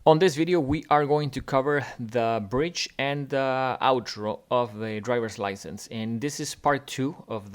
On this video, we are going to cover the bridge and the outro of the driver's license, and this is part 2 of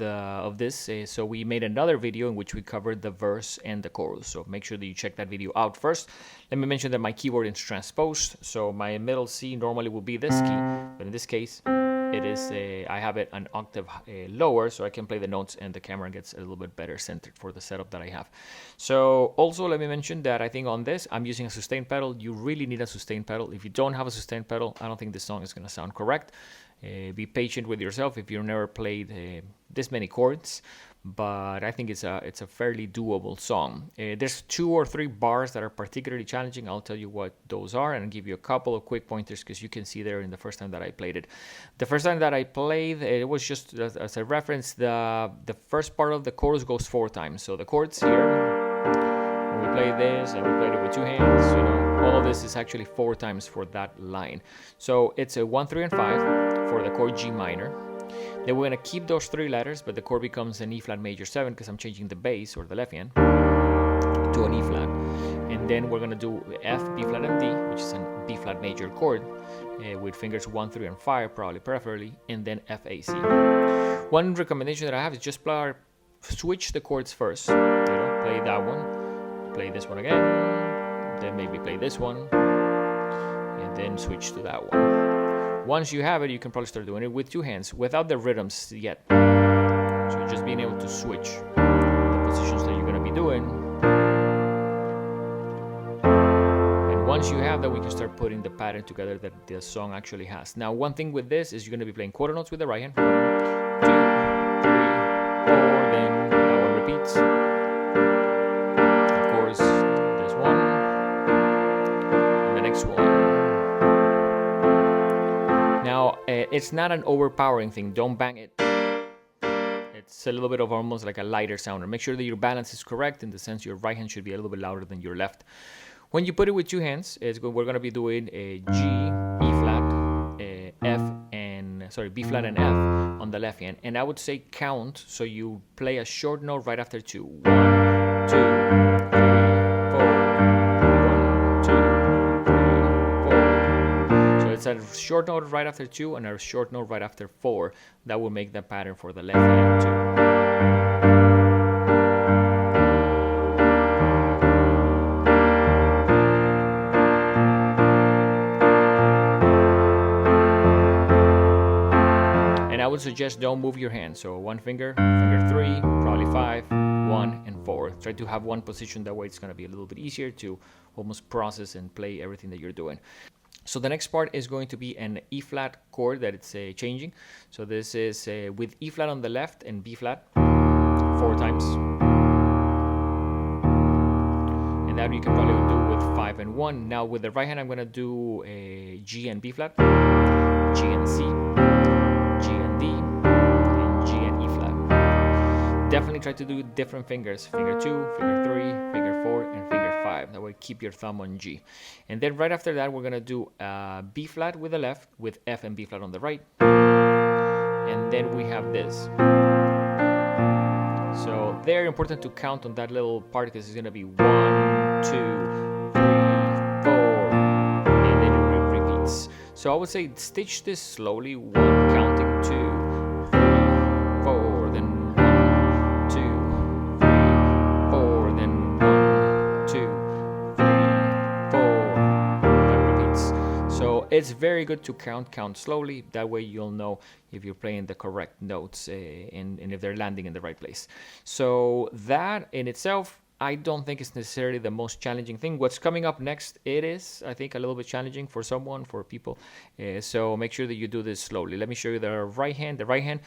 this. So we made another video in which we covered the verse and the chorus. So make sure that you check that video out first. Let me mention that my keyboard is transposed, so my middle C normally will be this key, but in this case, it is I have it an octave lower, so I can play the notes and the camera gets a little bit better centered for the setup that I have. So also let me mention that I think on this I'm using a sustain pedal. You really need a sustain pedal. If you don't have a sustain pedal, I don't think this song is going to sound correct. Be patient with yourself if you've never played this many chords, but I think it's a fairly doable song. There's 2 or 3 bars that are particularly challenging. I'll tell you what those are and I'll give you a couple of quick pointers because you can see there in the first time that I played it. The first time that I played it was just as a reference, the first part of the chorus goes 4 times. So the chords here, we play this and we played it with 2 hands, you know, all of this is actually 4 times for that line. So it's a 1, 3, and 5 for the chord G minor. Then we're going to keep those 3 letters, but the chord becomes an E flat major 7 because I'm changing the bass or the left hand to an E flat. And then we're going to do F, B flat, and D, which is an B flat major chord with fingers 1, 3, and 5, preferably, and then F, A, C. One recommendation that I have is just switch the chords first. You know, play that one, play this one again, then maybe play this one, and then switch to that one. Once you have it, you can probably start doing it with 2 hands without the rhythms yet. So just being able to switch the positions that you're going to be doing. And once you have that, we can start putting the pattern together that the song actually has. Now, one thing with this is you're going to be playing quarter notes with the right hand. 1, 2, 3, 4, then that one repeats. Of course, there's one, and the next one. Now, it's not an overpowering thing. Don't bang it. It's a little bit of almost like a lighter sounder. Make sure that your balance is correct in the sense your right hand should be a little bit louder than your left. When you put it with 2 hands, we're going to be doing a G, E flat, B flat and F on the left hand. And I would say count, so you play a short note right after 2. 1, 2, 3, 4. It's a short note right after 2 and a short note right after 4. That will make the pattern for the left hand too. And I would suggest don't move your hand. So 1 finger, finger 3, probably 5, 1, and 4. Try to have one position. That way it's going to be a little bit easier to almost process and play everything that you're doing. So the next part is going to be an E flat chord that it's changing. So this is with E flat on the left and B flat 4 times. And that you can probably do with 5 and 1. Now with the right hand, I'm going to do a G and B flat, G and C, G and D, and G and E flat. Definitely try to do different fingers. Finger 2, finger 3, finger 4, and finger 5. That way keep your thumb on G. And then right after that, we're going to do B flat with the left with F and B flat on the right. And then we have this. So very important to count on that little part because it's going to be 1, 2, 3, 4, and then it repeats. So I would say stitch this slowly, 1 counting 2, 3, 4, then 1, 2, 3, 4, then 1, 2, 3, 4. That repeats. So it's very good to count slowly. That way you'll know if you're playing the correct notes and if they're landing in the right place. So that in itself, I don't think it's necessarily the most challenging thing. What's coming up next, it is, I think, a little bit challenging for people. So make sure that you do this slowly. Let me show you the right hand. The right hand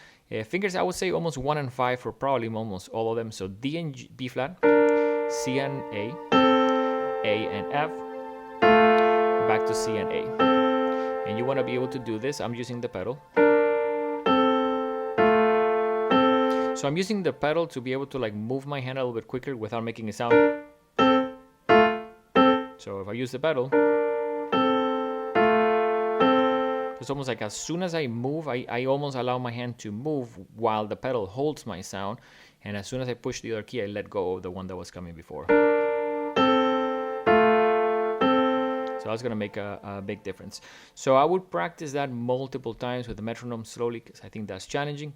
fingers, I would say almost 1 and 5 for probably almost all of them. So D and G, B flat, C and A and F, back to C and A. And you want to be able to do this. I'm using the pedal. So I'm using the pedal to be able to like move my hand a little bit quicker without making a sound. So if I use the pedal, it's almost like as soon as I move, I almost allow my hand to move while the pedal holds my sound. And as soon as I push the other key, I let go of the one that was coming before. So that's gonna make a big difference. So I would practice that multiple times with the metronome slowly, because I think that's challenging.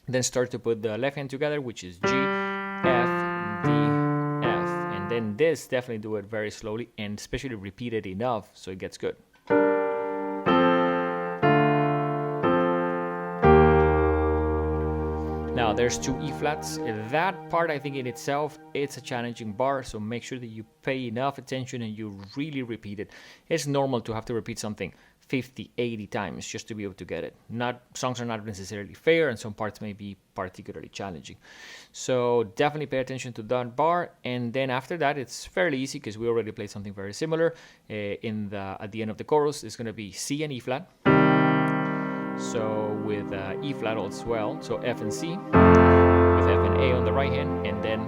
Then start to put the left hand together, which is G, F, D, F. And then this, definitely do it very slowly, and especially repeat it enough so it gets good. Now there's 2 E flats. That part, I think in itself, it's a challenging bar, so make sure that you pay enough attention and you really repeat it. It's normal to have to repeat something 50, 80 times just to be able to get it. Songs are not necessarily fair, and some parts may be particularly challenging. So definitely pay attention to that bar, and then after that it's fairly easy because we already played something very similar. At the end of the chorus, it's going to be C and E flat. So with E flat as well, so F and C, with F and A on the right hand, and then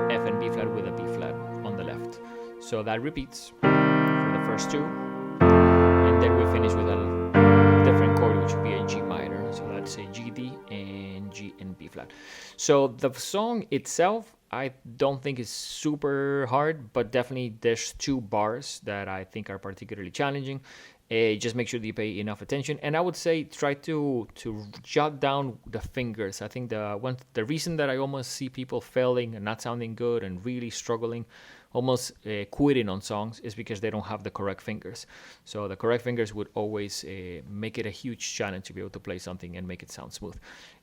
F and B flat with a B flat on the left. So that repeats for the first 2, and then we finish with a different chord, which would be a G minor. So let's say G, D, and G and B flat. So the song itself, I don't think is super hard, but definitely there's 2 bars that I think are particularly challenging. Just make sure that you pay enough attention, and I would say try to jot down the fingers. I think the reason that I almost see people failing and not sounding good and really struggling, almost quitting on songs, is because they don't have the correct fingers. So the correct fingers would always make it a huge challenge to be able to play something and make it sound smooth.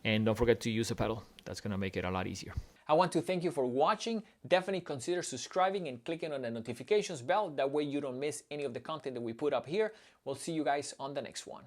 And don't forget to use a pedal. That's going to make it a lot easier. I want to thank you for watching. Definitely consider subscribing and clicking on the notifications bell. That way you don't miss any of the content that we put up here. We'll see you guys on the next one.